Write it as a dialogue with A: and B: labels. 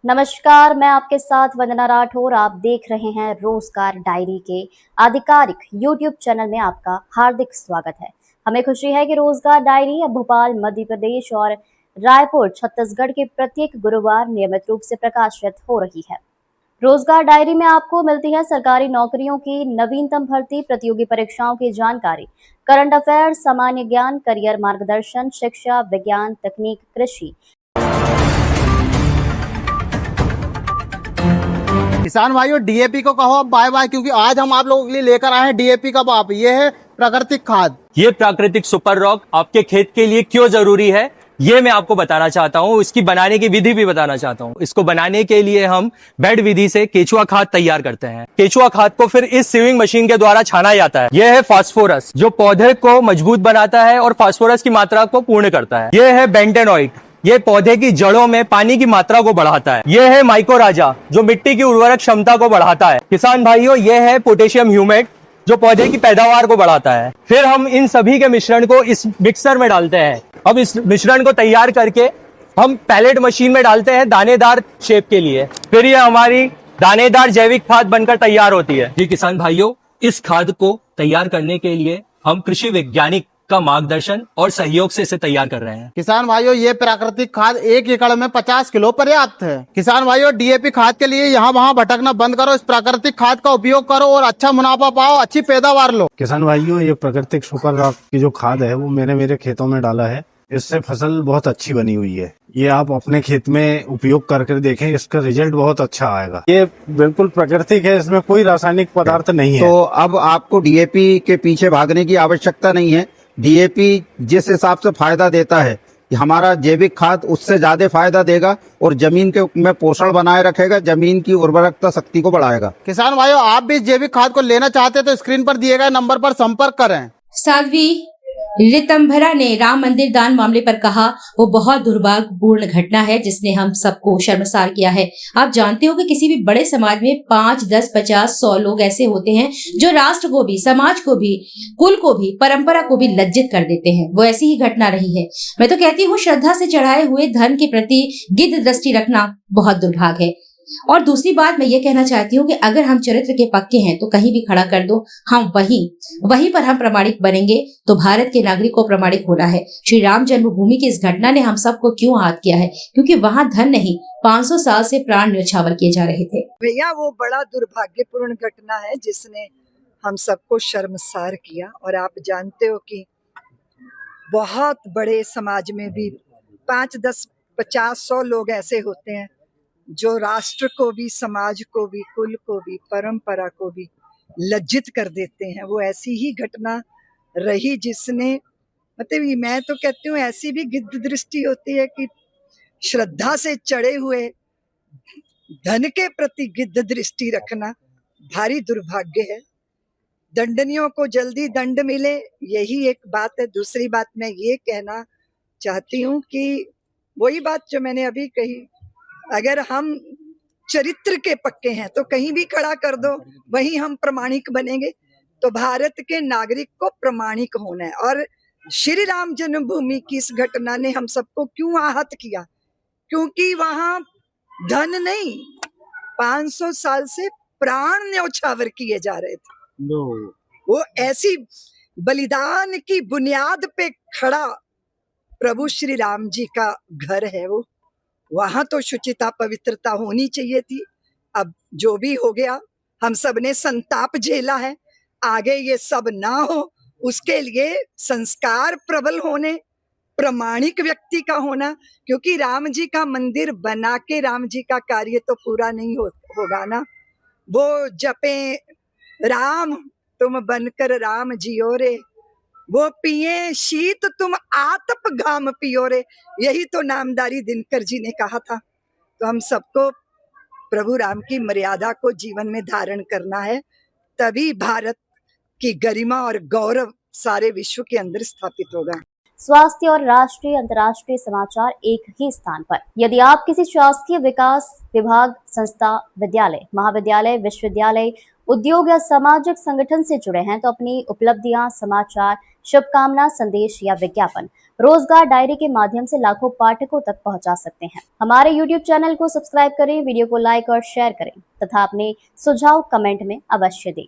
A: नमस्कार, मैं आपके साथ वंदना राठौर। आप देख रहे हैं रोजगार डायरी के आधिकारिक यूट्यूब चैनल में आपका हार्दिक स्वागत है। हमें खुशी है कि रोजगार डायरी अब भोपाल मध्य प्रदेश और रायपुर छत्तीसगढ़ के प्रत्येक गुरुवार नियमित रूप से प्रकाशित हो रही है। रोजगार डायरी में आपको मिलती है सरकारी नौकरियों की नवीनतम भर्ती, प्रतियोगी परीक्षाओं की जानकारी, करंट अफेयर्स, सामान्य ज्ञान, करियर मार्गदर्शन, शिक्षा, विज्ञान, तकनीक, कृषि।
B: किसान भाइयों, डीएपी को कहो अब बाय बाय, क्योंकि आज हम आप लोगों के लिए लेकर आए हैं डीएपी का बाप। ये है प्राकृतिक खाद।
C: ये प्राकृतिक सुपर रॉक आपके खेत के लिए क्यों जरूरी है, ये मैं आपको बताना चाहता हूँ। इसकी बनाने की विधि भी बताना चाहता हूँ। इसको बनाने के लिए हम बेड विधि से केचुआ खाद तैयार करते हैं। केचुआ खाद को फिर इस सीविंग मशीन के द्वारा छाना जाता है। यह है फास्फोरस, जो पौधे को मजबूत बनाता है और फास्फोरस की मात्रा को पूर्ण करता है। यह है बेंटेनॉइड, ये पौधे की जड़ों में पानी की मात्रा को बढ़ाता है। यह है माइकोराजा, जो मिट्टी की उर्वरक क्षमता को बढ़ाता है। किसान भाइयों, यह है पोटेशियम ह्यूमेट, जो पौधे की पैदावार को बढ़ाता है। फिर हम इन सभी के मिश्रण को इस मिक्सर में डालते हैं। अब इस मिश्रण को तैयार करके हम पैलेट मशीन में डालते हैं दानेदार शेप के लिए। फिर ये हमारी दानेदार जैविक खाद बनकर तैयार होती है। जी किसान भाइयों, इस खाद को तैयार करने के लिए हम कृषि वैज्ञानिक का मार्गदर्शन और सहयोग से इसे तैयार कर रहे हैं।
B: किसान भाइयों, ये प्राकृतिक खाद 1 एकड़ में 50 किलो पर्याप्त है। किसान भाइयों, डीएपी खाद के लिए यहाँ वहाँ भटकना बंद करो, इस प्राकृतिक खाद का उपयोग करो और अच्छा मुनाफा पाओ, अच्छी पैदावार लो।
D: किसान भाइयों, ये प्राकृतिक सुपर रॉक की जो खाद है वो मैंने मेरे खेतों में डाला है। इससे फसल बहुत अच्छी बनी हुई है। ये आप अपने खेत में उपयोग करके देखें, इसका रिजल्ट बहुत अच्छा आएगा। ये बिल्कुल प्राकृतिक है, इसमें कोई रासायनिक पदार्थ नहीं है।
E: तो अब आपको डीएपी के पीछे भागने की आवश्यकता नहीं है। डीएपी जिस हिसाब से फायदा देता है, हमारा जैविक खाद उससे ज्यादा फायदा देगा और जमीन के में पोषण बनाए रखेगा, जमीन की उर्वरकता शक्ति को बढ़ाएगा।
B: किसान भाइयों, आप भी जैविक खाद को लेना चाहते हैं तो स्क्रीन पर दिए गए नंबर पर संपर्क करें।
F: साध्वी ऋतंभरा ने राम मंदिर दान मामले पर कहा, वो बहुत दुर्भाग्यपूर्ण घटना है जिसने हम सबको शर्मसार किया है। आप जानते हो कि किसी भी बड़े समाज में 5, 10, 50, 100 लोग ऐसे होते हैं जो राष्ट्र को भी, समाज को भी, कुल को भी, परंपरा को भी लज्जित कर देते हैं। वो ऐसी ही घटना रही है। मैं तो कहती हूँ, श्रद्धा से चढ़ाए हुए धन के प्रति गिद्ध दृष्टि रखना बहुत दुर्भाग्य है। और दूसरी बात मैं ये कहना चाहती हूँ कि अगर हम चरित्र के पक्के हैं तो कहीं भी खड़ा कर दो, हम वहीं पर हम प्रमाणिक बनेंगे। तो भारत के नागरिक को प्रमाणिक होना है। श्री राम जन्मभूमि की इस घटना ने हम सबको क्यों आहत किया है? क्योंकि वहाँ धन नहीं, 500 साल से प्राण न्यौछावर किए जा रहे थे।
G: भैया, वो बड़ा दुर्भाग्यपूर्ण घटना है जिसने हम सबको शर्मसार किया। और आप जानते हो कि बहुत बड़े समाज में भी 5, 10, 50, 100 लोग ऐसे होते हैं जो राष्ट्र को भी, समाज को भी, कुल को भी, परंपरा को भी लज्जित कर देते हैं। वो ऐसी ही घटना रही जिसने, मतलब मैं तो कहती हूँ, ऐसी भी गिद्ध दृष्टि होती है कि श्रद्धा से चढ़े हुए धन के प्रति गिद्ध दृष्टि रखना भारी दुर्भाग्य है। दंडनियों को जल्दी दंड मिले, यही एक बात है। दूसरी बात मैं ये कहना चाहती हूँ कि वही बात जो मैंने अभी कही, अगर हम चरित्र के पक्के हैं तो कहीं भी खड़ा कर दो, वहीं हम प्रमाणिक बनेंगे। तो भारत के नागरिक को प्रमाणिक होना है। और श्री राम जन्मभूमि की इस घटना ने हम सबको क्यों आहत किया? क्योंकि वहां धन नहीं, 500 साल से प्राण न्यौछावर किए जा रहे थे। वो ऐसी बलिदान की बुनियाद पे खड़ा प्रभु श्री राम जी का घर है। वो वहां तो शुचिता, पवित्रता होनी चाहिए थी। अब जो भी हो गया, हम सब ने संताप झेला है। आगे ये सब ना हो, उसके लिए संस्कार प्रबल होने, प्रमाणिक व्यक्ति का होना। क्योंकि राम जी का मंदिर बना के राम जी का कार्य तो पूरा नहीं होगा ना। वो जपे राम तुम बनकर राम जियो रे, वो पिए शीत तुम आतप घाम पियो रे, यही तो नामधारी दिनकर जी ने कहा था। तो हम सबको प्रभु राम की मर्यादा को जीवन में धारण करना है, तभी भारत की गरिमा और गौरव सारे विश्व के अंदर स्थापित होगा।
A: स्वास्थ्य और राष्ट्रीय अंतर्राष्ट्रीय समाचार एक ही स्थान पर। यदि आप किसी शासकीय विकास विभाग, संस्था, विद्यालय, महाविद्यालय, विश्वविद्यालय, उद्योग या सामाजिक संगठन से जुड़े हैं तो अपनी उपलब्धियां, समाचार, शुभकामना, संदेश या विज्ञापन रोजगार डायरी के माध्यम से लाखों पाठकों तक पहुंचा सकते हैं। हमारे YouTube चैनल को सब्सक्राइब करें, वीडियो को लाइक और शेयर करें तथा अपने सुझाव कमेंट में अवश्य दें।